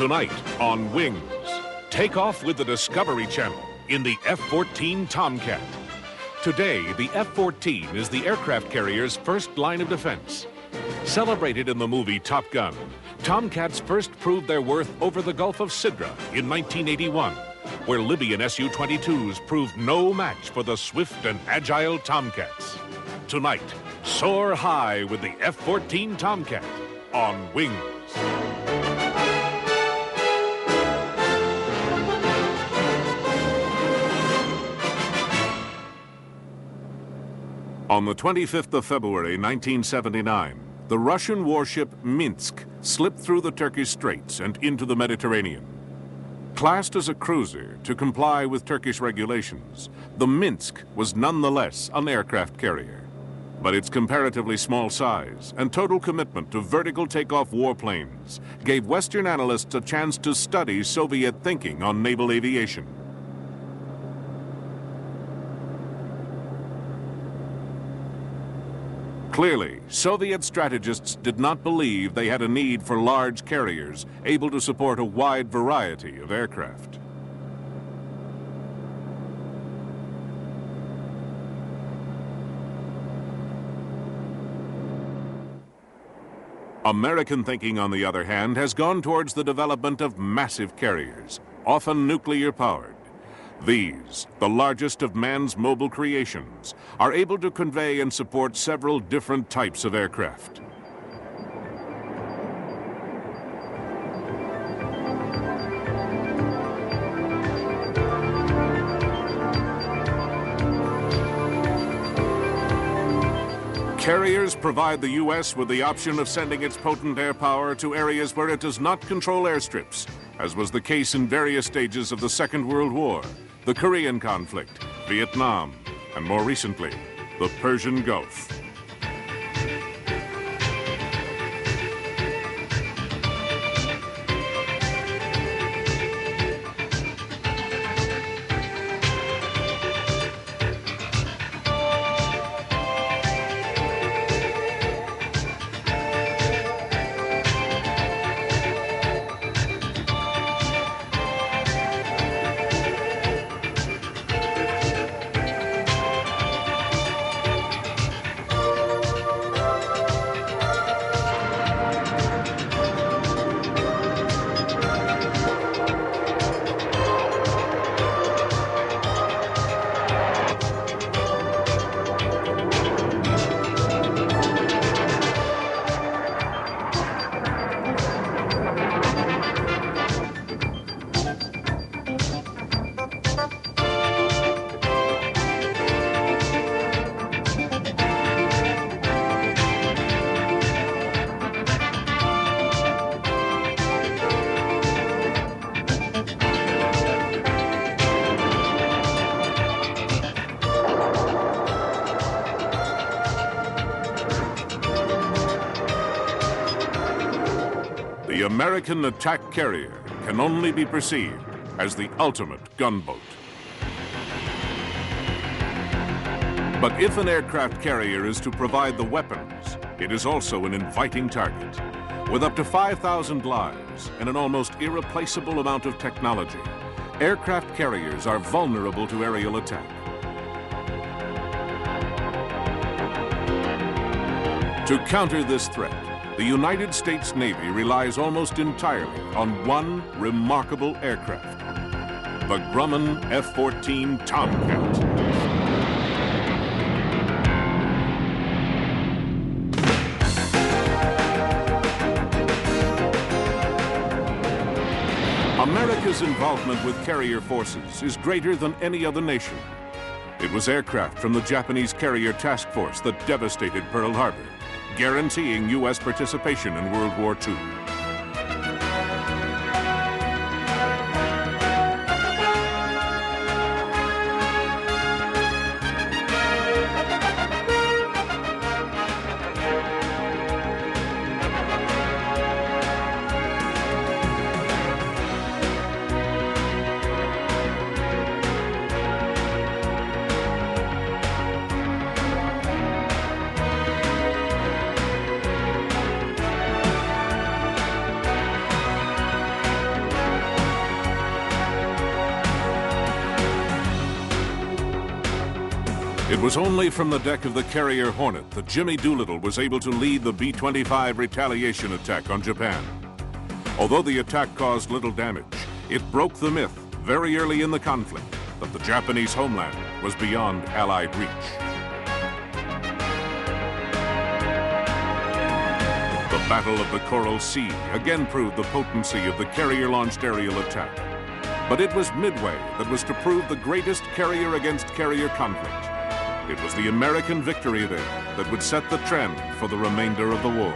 Tonight on Wings, take off with the Discovery Channel in the F-14 Tomcat. Today, the F-14 is the aircraft carrier's first line of defense. Celebrated in the movie Top Gun, Tomcats first proved their worth over the Gulf of Sidra in 1981, where Libyan Su-22s proved no match for the swift and agile Tomcats. Tonight, soar high with the F-14 Tomcat on Wings. On the 25th of February, 1979, the Russian warship Minsk slipped through the Turkish Straits and into the Mediterranean. Classed as a cruiser to comply with Turkish regulations, the Minsk was nonetheless an aircraft carrier. But its comparatively small size and total commitment to vertical takeoff warplanes gave Western analysts a chance to study Soviet thinking on naval aviation. Clearly, Soviet strategists did not believe they had a need for large carriers able to support a wide variety of aircraft. American thinking, on the other hand, has gone towards the development of massive carriers, often nuclear-powered. These, the largest of man's mobile creations, are able to convey and support several different types of aircraft. Carriers provide the U.S. with the option of sending its potent air power to areas where it does not control airstrips, as was the case in various stages of the Second World War, the Korean conflict, Vietnam, and more recently, the Persian Gulf. The American attack carrier can only be perceived as the ultimate gunboat. But if an aircraft carrier is to provide the weapons, it is also an inviting target. With up to 5,000 lives and an almost irreplaceable amount of technology, aircraft carriers are vulnerable to aerial attack. To counter this threat, the United States Navy relies almost entirely on one remarkable aircraft, the Grumman F-14 Tomcat. America's involvement with carrier forces is greater than any other nation. It was aircraft from the Japanese carrier task force that devastated Pearl Harbor, guaranteeing U.S. participation in World War II. It was only from the deck of the carrier Hornet that Jimmy Doolittle was able to lead the B-25 retaliation attack on Japan. Although the attack caused little damage, it broke the myth very early in the conflict that the Japanese homeland was beyond Allied reach. The Battle of the Coral Sea again proved the potency of the carrier-launched aerial attack. But it was Midway that was to prove the greatest carrier-against-carrier conflict. It was the American victory there that would set the trend for the remainder of the war.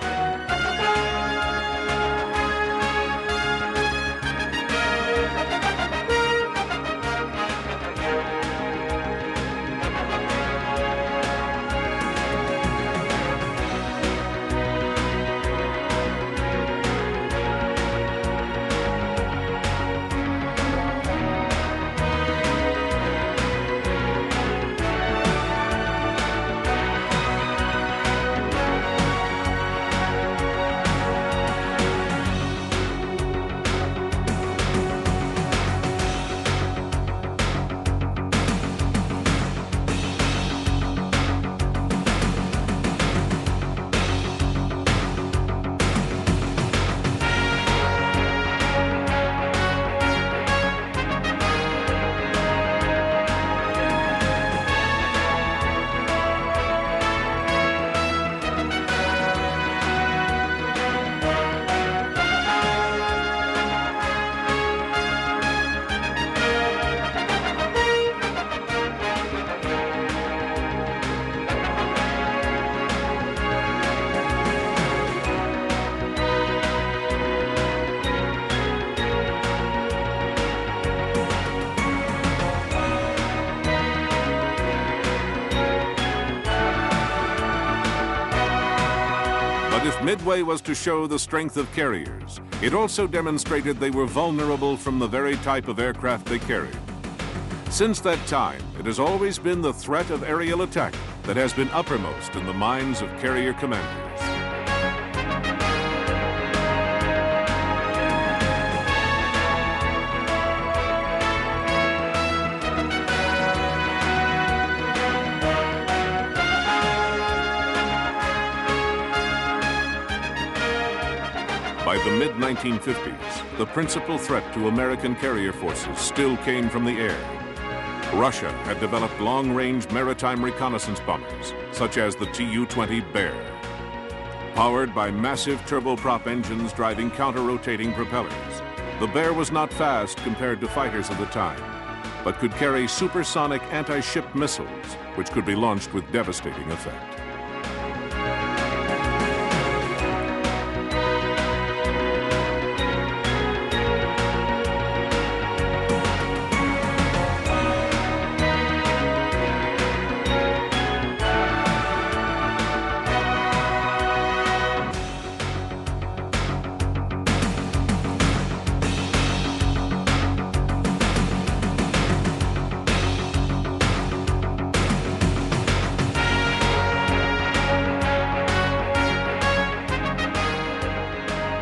If Midway was to show the strength of carriers, it also demonstrated they were vulnerable from the very type of aircraft they carried. Since that time, it has always been the threat of aerial attack that has been uppermost in the minds of carrier commanders. By the mid-1950s, the principal threat to American carrier forces still came from the air. Russia had developed long-range maritime reconnaissance bombers, such as the Tu-20 Bear. Powered by massive turboprop engines driving counter-rotating propellers, the Bear was not fast compared to fighters of the time, but could carry supersonic anti-ship missiles, which could be launched with devastating effect.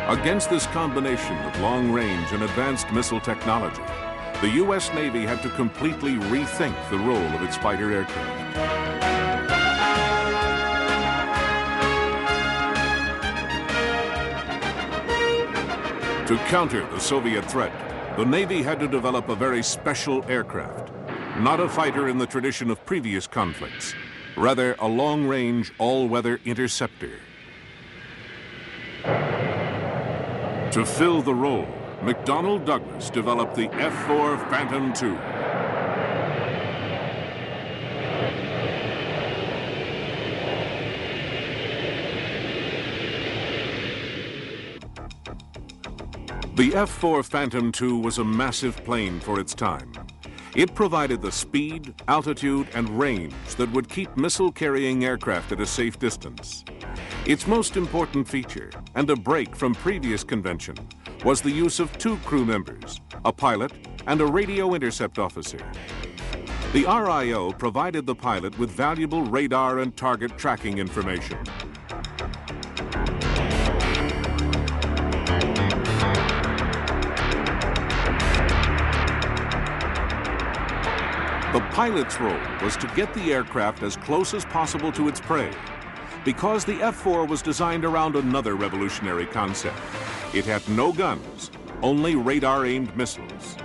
Against this combination of long-range and advanced missile technology, the U.S. Navy had to completely rethink the role of its fighter aircraft. To counter the Soviet threat, the Navy had to develop a very special aircraft, not a fighter in the tradition of previous conflicts, rather a long-range, all-weather interceptor. To fill the role, McDonnell Douglas developed the F-4 Phantom II. The F-4 Phantom II was a massive plane for its time. It provided the speed, altitude, and range that would keep missile-carrying aircraft at a safe distance. Its most important feature, and a break from previous convention, was the use of two crew members, a pilot and a radio intercept officer. The RIO provided the pilot with valuable radar and target tracking information. The pilot's role was to get the aircraft as close as possible to its prey, because the F-4 was designed around another revolutionary concept. It had no guns, only radar-aimed missiles.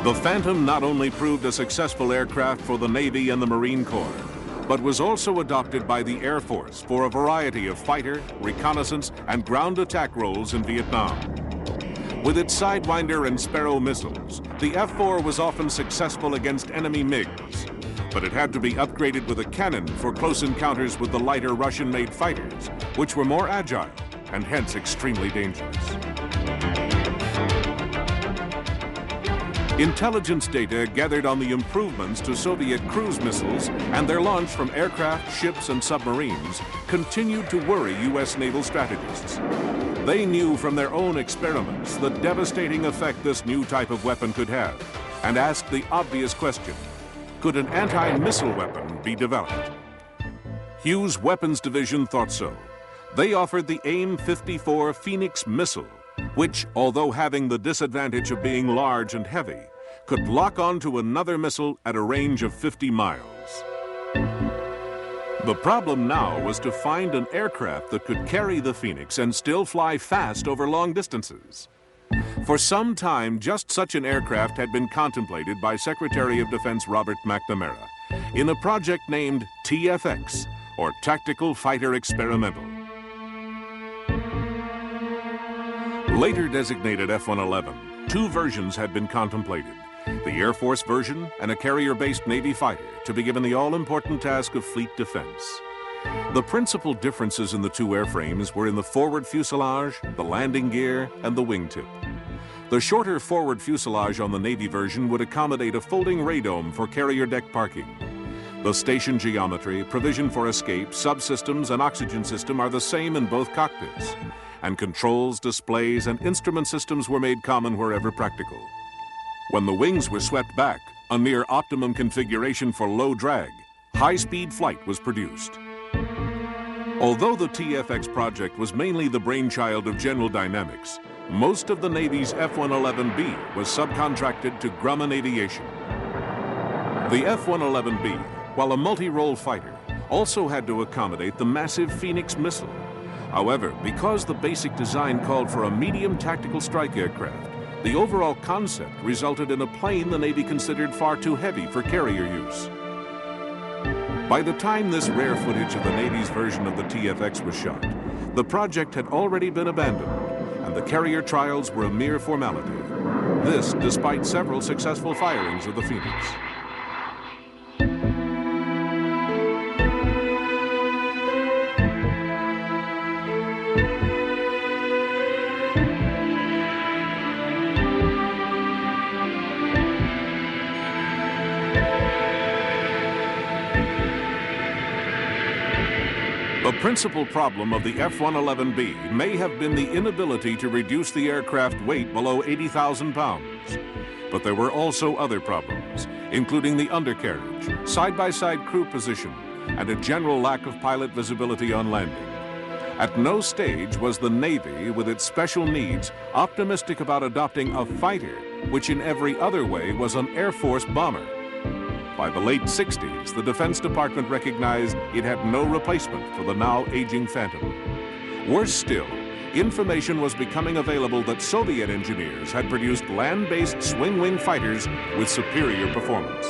The Phantom not only proved a successful aircraft for the Navy and the Marine Corps, but was also adopted by the Air Force for a variety of fighter, reconnaissance, and ground attack roles in Vietnam. With its Sidewinder and Sparrow missiles, the F-4 was often successful against enemy MiGs, but it had to be upgraded with a cannon for close encounters with the lighter Russian-made fighters, which were more agile and hence extremely dangerous. Intelligence data gathered on the improvements to Soviet cruise missiles and their launch from aircraft, ships, and submarines continued to worry U.S. naval strategists. They knew from their own experiments the devastating effect this new type of weapon could have, and asked the obvious question: could an anti-missile weapon be developed? Hughes' Weapons Division thought so. They offered the AIM-54 Phoenix missile, which, although having the disadvantage of being large and heavy, could lock onto another missile at a range of 50 miles. The problem now was to find an aircraft that could carry the Phoenix and still fly fast over long distances. For some time, just such an aircraft had been contemplated by Secretary of Defense Robert McNamara in a project named TFX, or Tactical Fighter Experimental. Later designated F-111, two versions had been contemplated: the Air Force version and a carrier-based Navy fighter to be given the all-important task of fleet defense. The principal differences in the two airframes were in the forward fuselage, the landing gear, and the wingtip. The shorter forward fuselage on the Navy version would accommodate a folding radome for carrier deck parking. The station geometry, provision for escape, subsystems, and oxygen system are the same in both cockpits, and controls, displays, and instrument systems were made common wherever practical. When the wings were swept back, a near optimum configuration for low drag, high-speed flight was produced. Although the TFX project was mainly the brainchild of General Dynamics, most of the Navy's F-111B was subcontracted to Grumman Aviation. The F-111B, while a multi-role fighter, also had to accommodate the massive Phoenix missile. However, because the basic design called for a medium tactical strike aircraft, the overall concept resulted in a plane the Navy considered far too heavy for carrier use. By the time this rare footage of the Navy's version of the TFX was shot, the project had already been abandoned, and the carrier trials were a mere formality. This despite several successful firings of the Phoenix. The principal problem of the F-111B may have been the inability to reduce the aircraft weight below 80,000 pounds. But there were also other problems, including the undercarriage, side-by-side crew position, and a general lack of pilot visibility on landing. At no stage was the Navy, with its special needs, optimistic about adopting a fighter, which in every other way was an Air Force bomber. By the late 60s, the Defense Department recognized it had no replacement for the now aging Phantom. Worse still, information was becoming available that Soviet engineers had produced land-based swing-wing fighters with superior performance.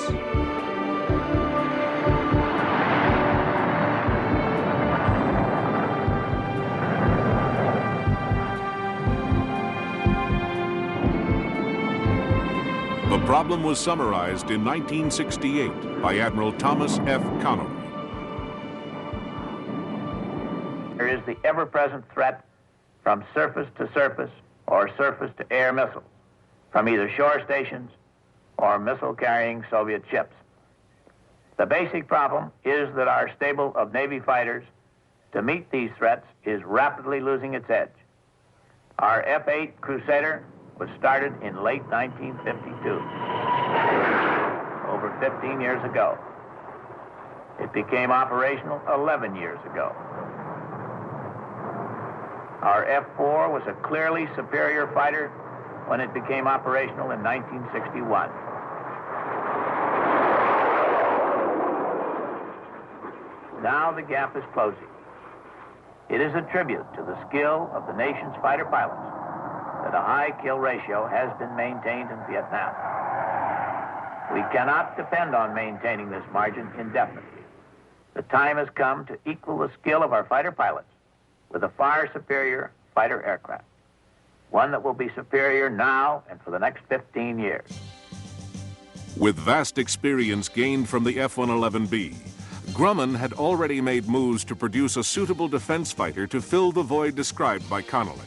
The problem was summarized in 1968 by Admiral Thomas F. Conway. There is the ever-present threat from surface to surface or surface to air missiles, from either shore stations or missile-carrying Soviet ships. The basic problem is that our stable of Navy fighters to meet these threats is rapidly losing its edge. Our F-8 Crusader was started in late 1952, over 15 years ago. It became operational 11 years ago. Our F-4 was a clearly superior fighter when it became operational in 1961. Now the gap is closing. It is a tribute to the skill of the nation's fighter pilots that a high kill ratio has been maintained in Vietnam. We cannot depend on maintaining this margin indefinitely. The time has come to equal the skill of our fighter pilots with a far superior fighter aircraft, one that will be superior now and for the next 15 years. With vast experience gained from the F-111B, Grumman had already made moves to produce a suitable defense fighter to fill the void described by Connolly.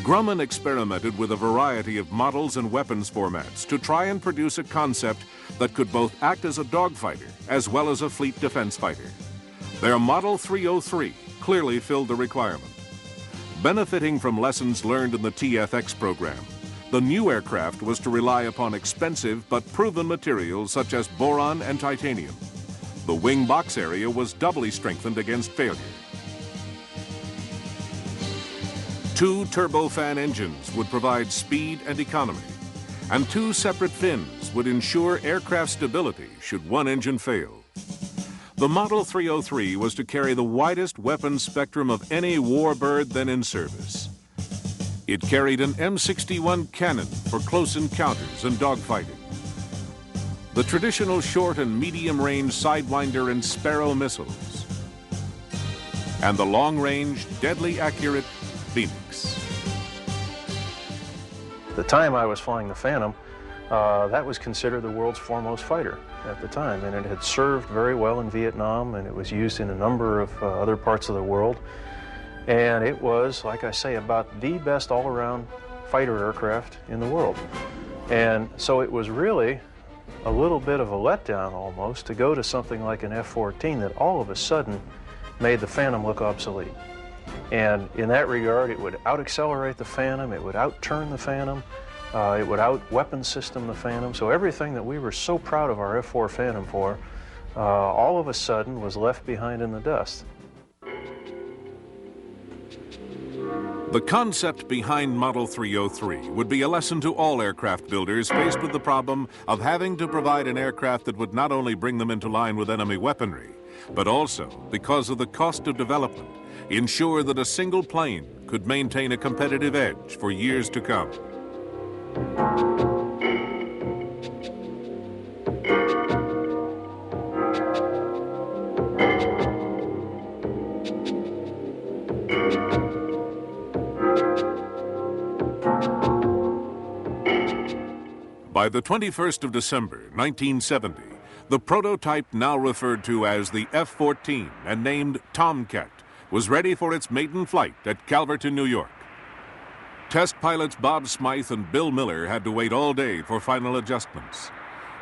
Grumman experimented with a variety of models and weapons formats to try and produce a concept that could both act as a dogfighter as well as a fleet defense fighter. Their Model 303 clearly filled the requirement. Benefiting from lessons learned in the TFX program, the new aircraft was to rely upon expensive but proven materials such as boron and titanium. The wing box area was doubly strengthened against failure. 2 turbofan engines would provide speed and economy, and 2 separate fins would ensure aircraft stability should one engine fail. The Model 303 was to carry the widest weapons spectrum of any warbird then in service. It carried an M61 cannon for close encounters and dogfighting, the traditional short and medium-range Sidewinder and Sparrow missiles, and the long-range, deadly accurate Phoenix. The time I was flying the Phantom, that was considered the world's foremost fighter at the time, and it had served very well in Vietnam, and it was used in a number of other parts of the world. And it was, like I say, about the best all-around fighter aircraft in the world. And so it was really a little bit of a letdown almost to go to something like an F-14 that all of a sudden made the Phantom look obsolete. And in that regard, it would out-accelerate the Phantom, it would out-turn the Phantom, it would out-weapon system the Phantom. So everything that we were so proud of our F-4 Phantom for, all of a sudden was left behind in the dust. The concept behind Model 303 would be a lesson to all aircraft builders faced with the problem of having to provide an aircraft that would not only bring them into line with enemy weaponry, but also, because of the cost of development, ensure that a single plane could maintain a competitive edge for years to come. By the 21st of December, 1970, the prototype now referred to as the F-14 and named Tomcat was ready for its maiden flight at Calverton, New York. Test pilots Bob Smythe and Bill Miller had to wait all day for final adjustments.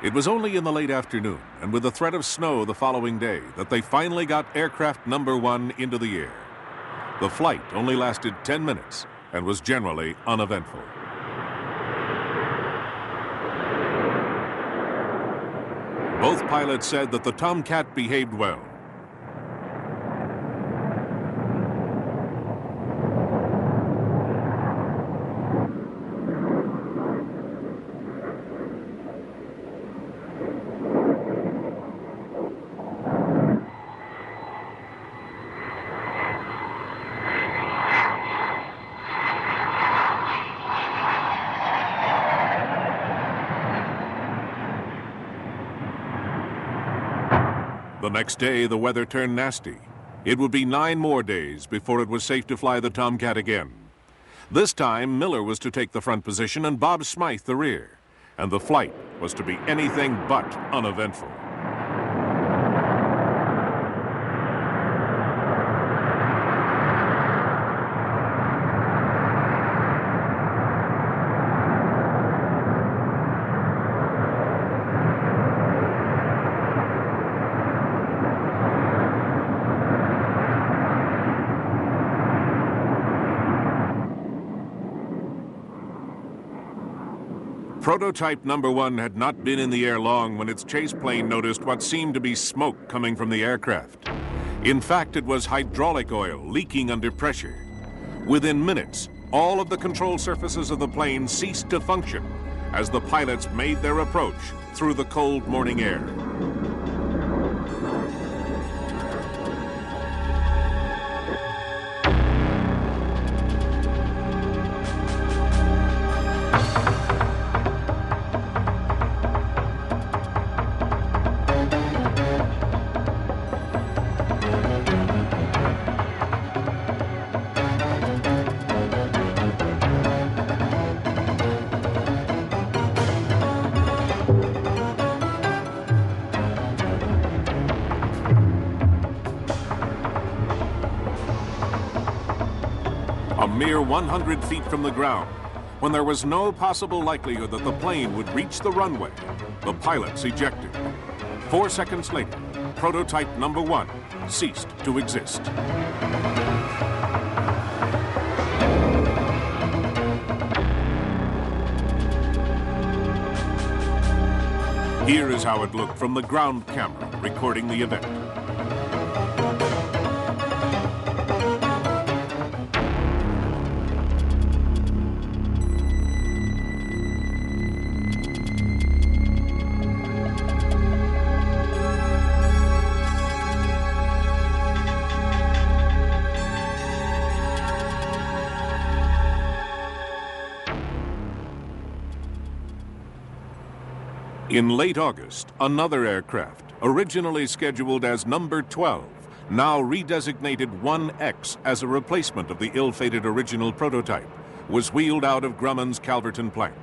It was only in the late afternoon and with the threat of snow the following day that they finally got aircraft number 1 into the air. The flight only lasted 10 minutes and was generally uneventful. Both pilots said that the Tomcat behaved well. The next day, the weather turned nasty. It would be 9 more days before it was safe to fly the Tomcat again. This time, Miller was to take the front position and Bob Smythe the rear, and the flight was to be anything but uneventful. Prototype number 1 had not been in the air long when its chase plane noticed what seemed to be smoke coming from the aircraft. In fact, it was hydraulic oil leaking under pressure. Within minutes, all of the control surfaces of the plane ceased to function as the pilots made their approach through the cold morning air. A mere 100 feet from the ground, when there was no possible likelihood that the plane would reach the runway, the pilots ejected. 4 seconds later, prototype number 1 ceased to exist. Here is how it looked from the ground camera recording the event. In late August, another aircraft, originally scheduled as number 12, now redesignated 1X as a replacement of the ill-fated original prototype, was wheeled out of Grumman's Calverton plant.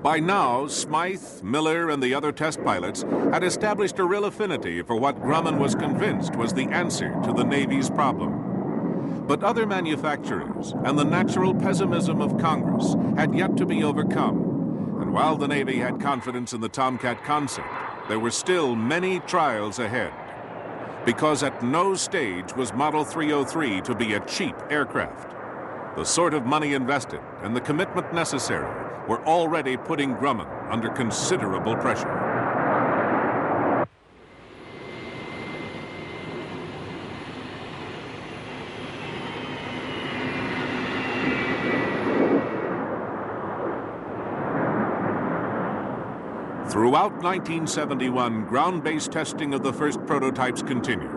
By now, Smythe, Miller, and the other test pilots had established a real affinity for what Grumman was convinced was the answer to the Navy's problem. But other manufacturers and the natural pessimism of Congress had yet to be overcome. And while the Navy had confidence in the Tomcat concept, there were still many trials ahead. Because at no stage was Model 303 to be a cheap aircraft. The sort of money invested and the commitment necessary were already putting Grumman under considerable pressure. Throughout 1971, ground-based testing of the first prototypes continued.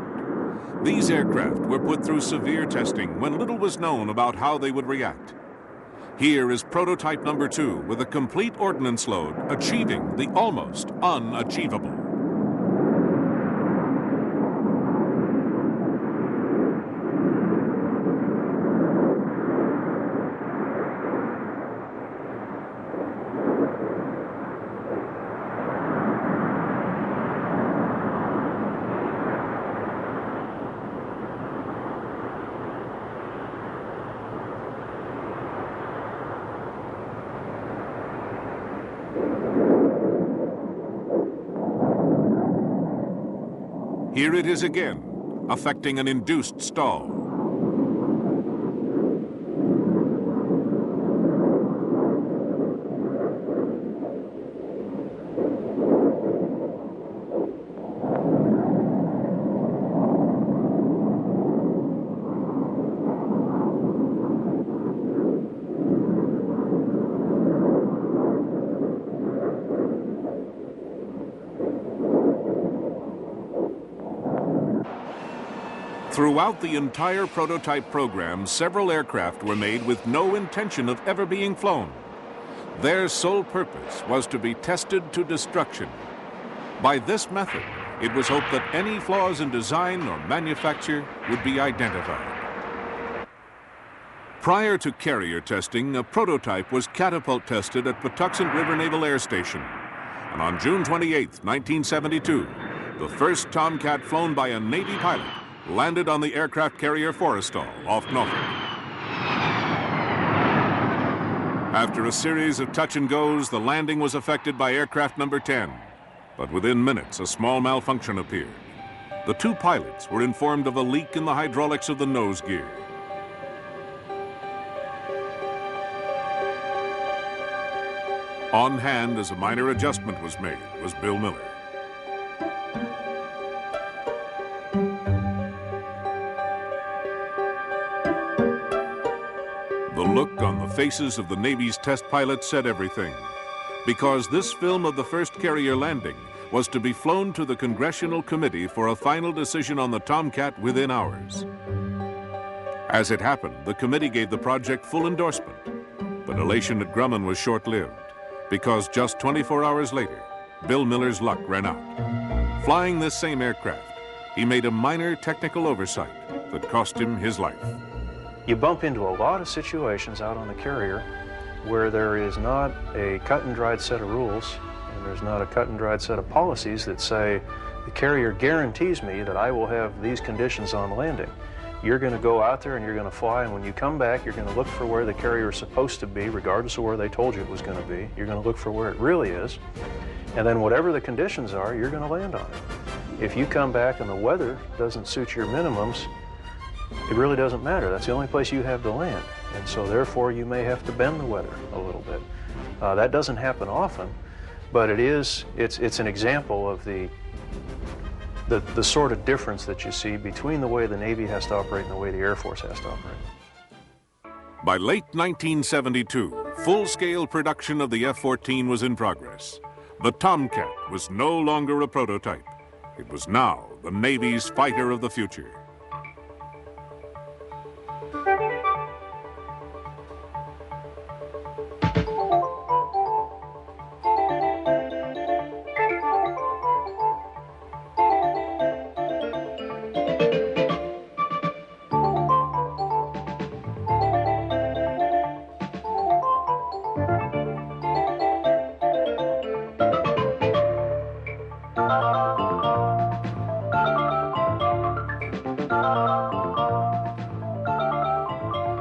These aircraft were put through severe testing when little was known about how they would react. Here is prototype number 2 with a complete ordnance load, achieving the almost unachievable. Here it is again, affecting an induced stall. Throughout the entire prototype program, several aircraft were made with no intention of ever being flown. Their sole purpose was to be tested to destruction. By this method, it was hoped that any flaws in design or manufacture would be identified. Prior to carrier testing, a prototype was catapult tested at Patuxent River Naval Air Station. And on June 28, 1972, the first Tomcat flown by a Navy pilot landed on the aircraft carrier Forrestal off Norfolk. After a series of touch and goes, the landing was affected by aircraft number 10. But within minutes, a small malfunction appeared. The two pilots were informed of a leak in the hydraulics of the nose gear. On hand as a minor adjustment was made was Bill Miller. The look on the faces of the Navy's test pilots said everything, because this film of the first carrier landing was to be flown to the Congressional Committee for a final decision on the Tomcat within hours. As it happened, the committee gave the project full endorsement, but elation at Grumman was short-lived, because just 24 hours later, Bill Miller's luck ran out. Flying this same aircraft, he made a minor technical oversight that cost him his life. You bump into a lot of situations out on the carrier where there is not a cut and dried set of rules, and there's not a cut and dried set of policies that say the carrier guarantees me that I will have these conditions on landing. You're going to go out there and you're going to fly, and when you come back, you're going to look for where the carrier is supposed to be, regardless of where they told you it was going to be. You're going to look for where it really is, and then whatever the conditions are, you're going to land on it. If you come back and the weather doesn't suit your minimums, it really doesn't matter. That's the only place you have to land. And so therefore you may have to bend the weather a little bit. That doesn't happen often, but it's an example of the sort of difference that you see between the way the Navy has to operate and the way the Air Force has to operate. By late 1972, full-scale production of the F-14 was in progress. The Tomcat was no longer a prototype. It was now the Navy's fighter of the future.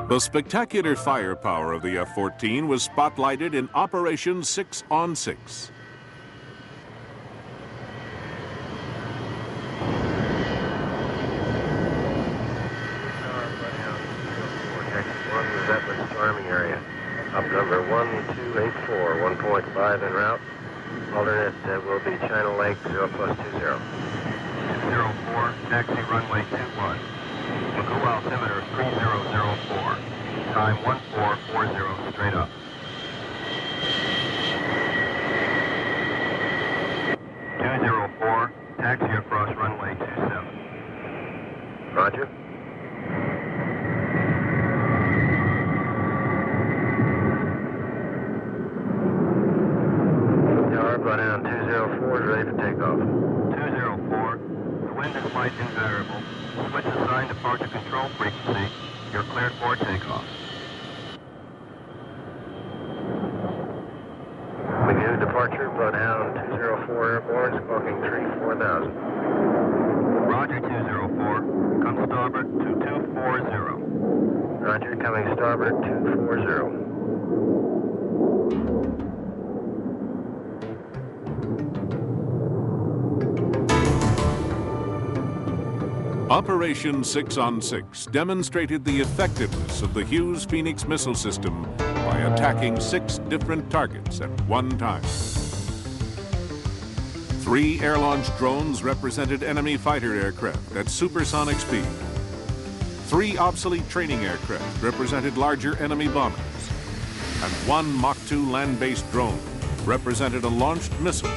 The spectacular firepower of the F-14 was spotlighted in Operation 6 on 6. Storming area. Up number 1284, 1.5 en route. Alternate will be China Lake 0+20. 204, taxi runway 21. Magoo altimeter 3004. Time 1440, straight up. 204, taxi across runway 27. Roger. Tower, blow down 204 is ready for takeoff. 204, the wind is light and variable. Switch assigned departure control frequency. You're cleared for takeoff. Magoo departure, blow down 204 airborne, squawking 4000. Roger 204, come starboard 2240. Roger, coming starboard 240. Operation 6 on 6 demonstrated the effectiveness of the Hughes Phoenix missile system by attacking 6 different targets at one time. 3 air-launched drones represented enemy fighter aircraft at supersonic speed. 3 obsolete training aircraft represented larger enemy bombers. And 1 Mach 2 land-based drone represented a launched missile.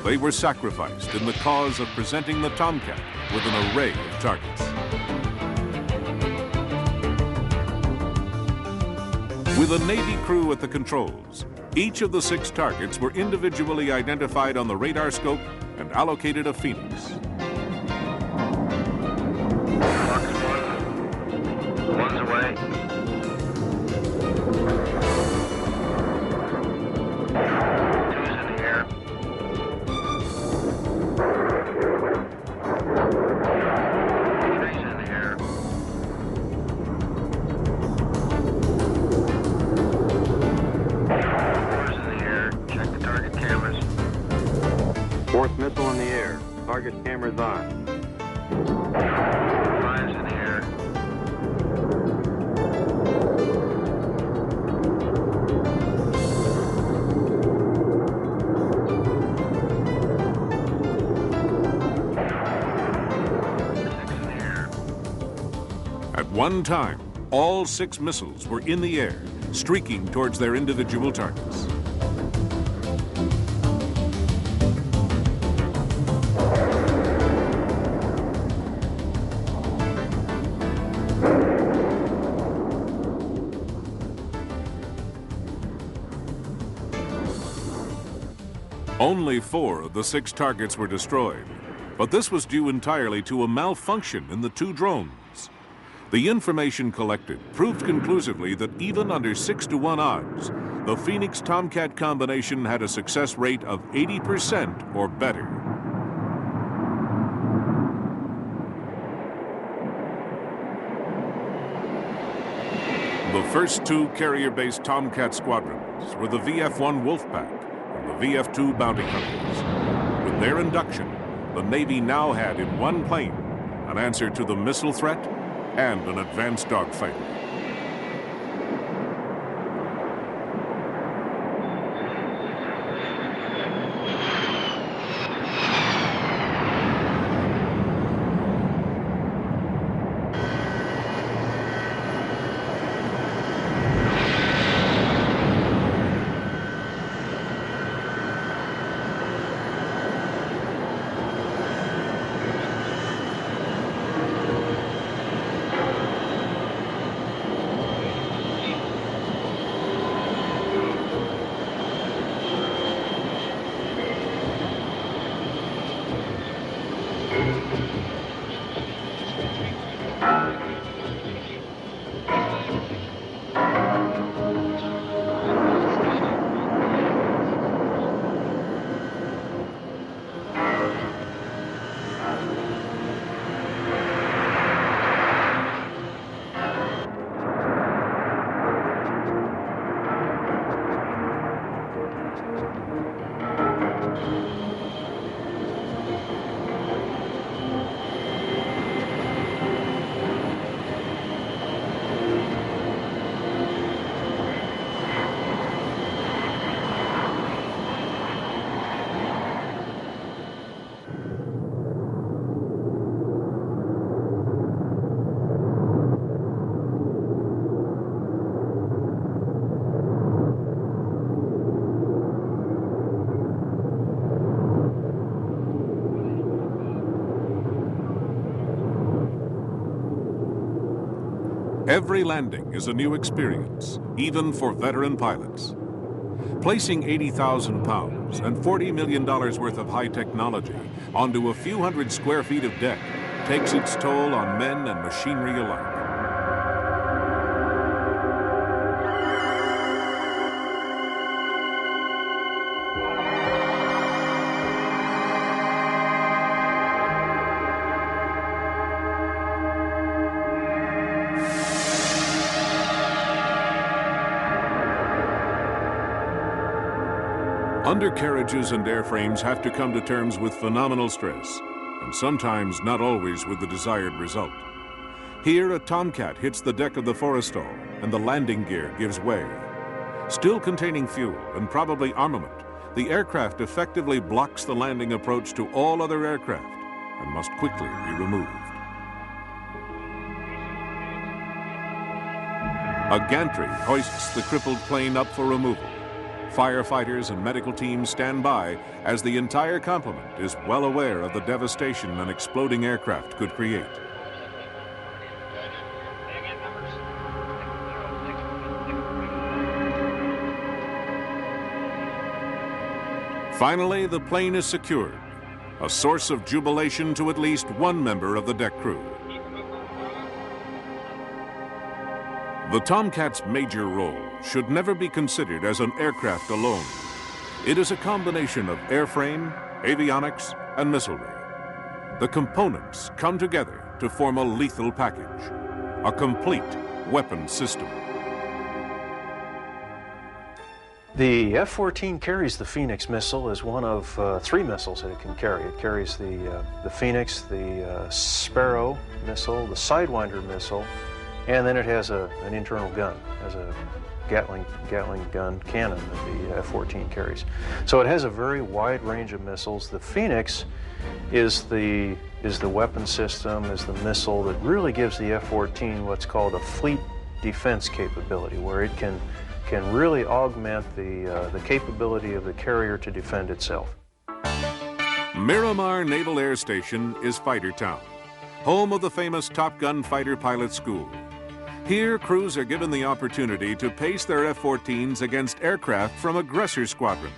They were sacrificed in the cause of presenting the Tomcat with an array of targets. With a Navy crew at the controls, each of the 6 targets were individually identified on the radar scope and allocated a Phoenix. Box 1. One's away. Two's in the air. Three's in the air. Four's in the air. Check the target cameras. 4th missile in the air. Target cameras on. 5's in the air. At one time, all 6 missiles were in the air, streaking towards their individual targets. Only 4 of the 6 targets were destroyed, but this was due entirely to a malfunction in the 2 drones. The information collected proved conclusively that even under 6-to-1 odds, the Phoenix Tomcat combination had a success rate of 80% or better. The first 2 carrier-based Tomcat squadrons were the VF-1 Wolfpack and the VF-2 Bounty Hunters. With their induction, the Navy now had in one plane an answer to the missile threat and an advanced dogfighter. Every landing is a new experience, even for veteran pilots. Placing 80,000 pounds and $40 million worth of high technology onto a few hundred square feet of deck takes its toll on men and machinery alike. Undercarriages and airframes have to come to terms with phenomenal stress, and sometimes not always with the desired result. Here, a Tomcat hits the deck of the Forrestal, and the landing gear gives way. Still containing fuel and probably armament, the aircraft effectively blocks the landing approach to all other aircraft and must quickly be removed. A gantry hoists the crippled plane up for removal. Firefighters and medical teams stand by as the entire complement is well aware of the devastation an exploding aircraft could create. Finally, the plane is secured, a source of jubilation to at least one member of the deck crew. The Tomcat's major role should never be considered as an aircraft alone. It is a combination of airframe, avionics, and missilery. The components come together to form a lethal package, a complete weapon system. The F-14 carries the Phoenix missile as one of 3 missiles that it can carry. It carries the Phoenix, the Sparrow missile, the Sidewinder missile, and then it has an internal gun, has a Gatling gun cannon that the F-14 carries. So it has a very wide range of missiles. The Phoenix is the weapon system, is the missile that really gives the F-14 what's called a fleet defense capability, where it can really augment the capability of the carrier to defend itself. Miramar Naval Air Station is Fighter Town, home of the famous Top Gun fighter pilot school. Here, crews are given the opportunity to pace their F-14s against aircraft from aggressor squadrons.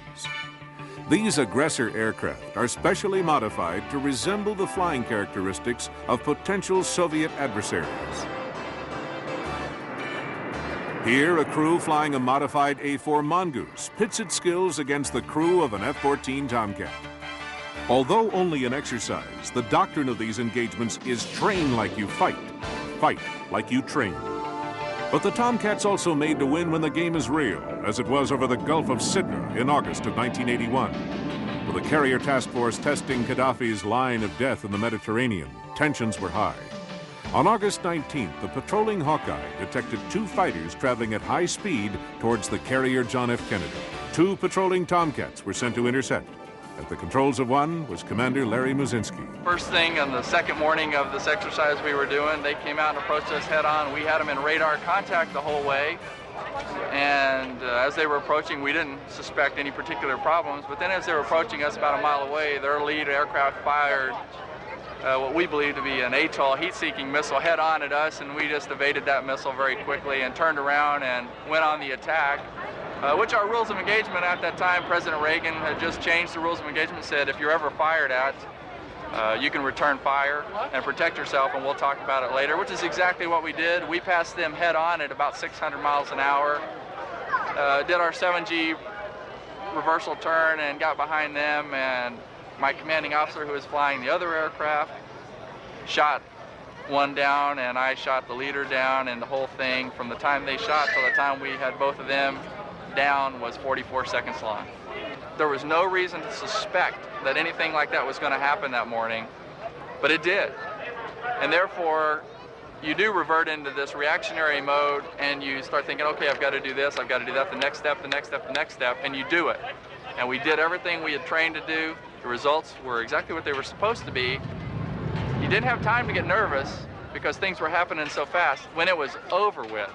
These aggressor aircraft are specially modified to resemble the flying characteristics of potential Soviet adversaries. Here, a crew flying a modified A-4 Mongoose pits its skills against the crew of an F-14 Tomcat. Although only an exercise, the doctrine of these engagements is train like you fight, fight like you train. But the Tomcat's also made to win when the game is real, as it was over the Gulf of Sidra in August of 1981. With the carrier task force testing Gaddafi's line of death in the Mediterranean, tensions were high. On August 19th, the patrolling Hawkeye detected 2 fighters traveling at high speed towards the carrier John F. Kennedy. 2 patrolling Tomcats were sent to intercept. At the controls of one was Commander Larry Muzinski. First thing on the second morning of this exercise we were doing, they came out and approached us head on. We had them in radar contact the whole way. And as they were approaching, we didn't suspect any particular problems. But then as they were approaching us about a mile away, their lead aircraft fired what we believe to be an ATOL heat-seeking missile head on at us, and we just evaded that missile very quickly and turned around and went on the attack. Which our rules of engagement at that time, President Reagan had just changed the rules of engagement, said if you're ever fired at, you can return fire and protect yourself, and we'll talk about it later, which is exactly what we did. We passed them head on at about 600 miles an hour, did our 7G reversal turn and got behind them, and my commanding officer, who was flying the other aircraft, shot one down, and I shot the leader down, and the whole thing, from the time they shot till the time we had both of them down, was 44 seconds long. There was no reason to suspect that anything like that was going to happen that morning, but it did. And therefore, you do revert into this reactionary mode, and you start thinking, okay, I've got to do this, I've got to do that, the next step, the next step, the next step, and you do it. And we did everything we had trained to do. The results were exactly what they were supposed to be. You didn't have time to get nervous because things were happening so fast. When it was over with,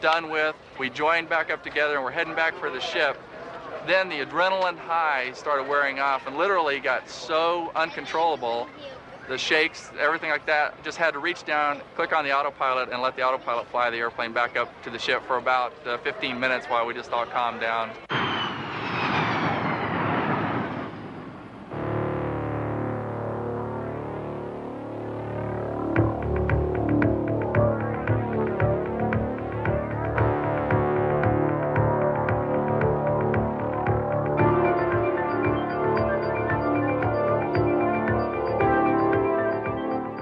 done with, we joined back up together and we're heading back for the ship. Then the adrenaline high started wearing off and literally got so uncontrollable, the shakes, everything like that, just had to reach down, click on the autopilot, and let the autopilot fly the airplane back up to the ship for about 15 minutes while we just all calmed down.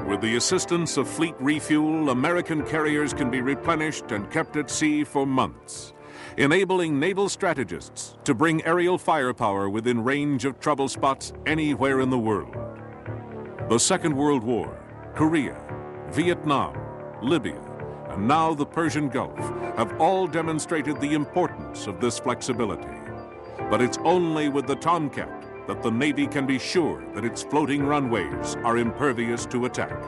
With the assistance of fleet refuel, American carriers can be replenished and kept at sea for months, enabling naval strategists to bring aerial firepower within range of trouble spots anywhere in the world. The Second World War, Korea, Vietnam, Libya, and now the Persian Gulf have all demonstrated the importance of this flexibility. But it's only with the Tomcat that the Navy can be sure that its floating runways are impervious to attack.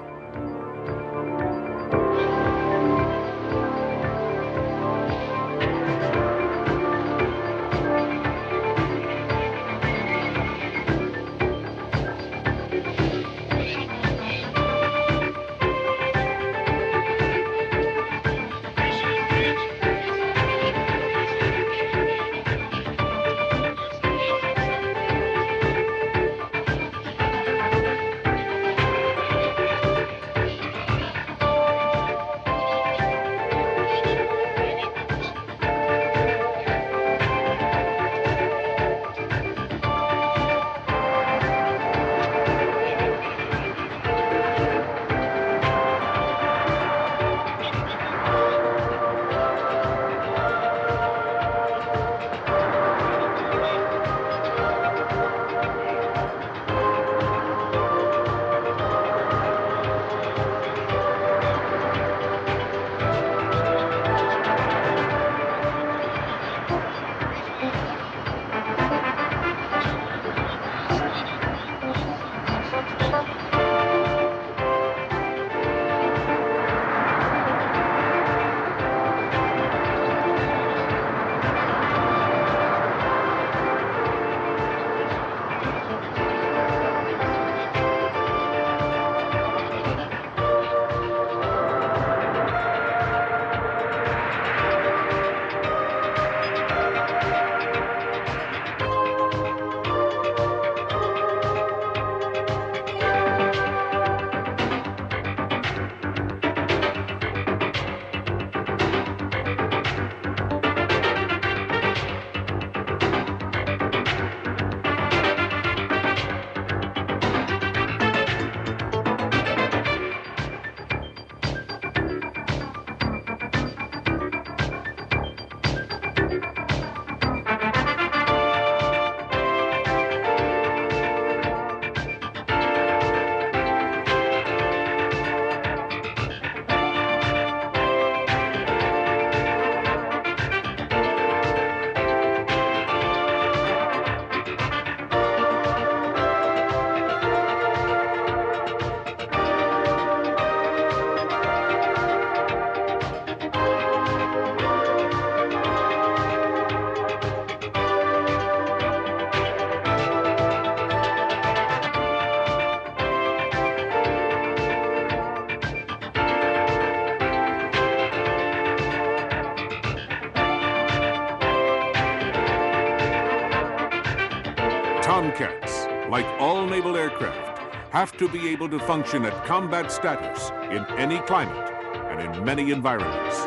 Tomcats, like all naval aircraft, have to be able to function at combat status in any climate and in many environments.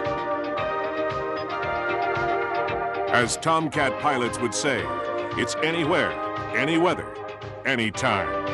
As Tomcat pilots would say, it's anywhere, any weather, anytime.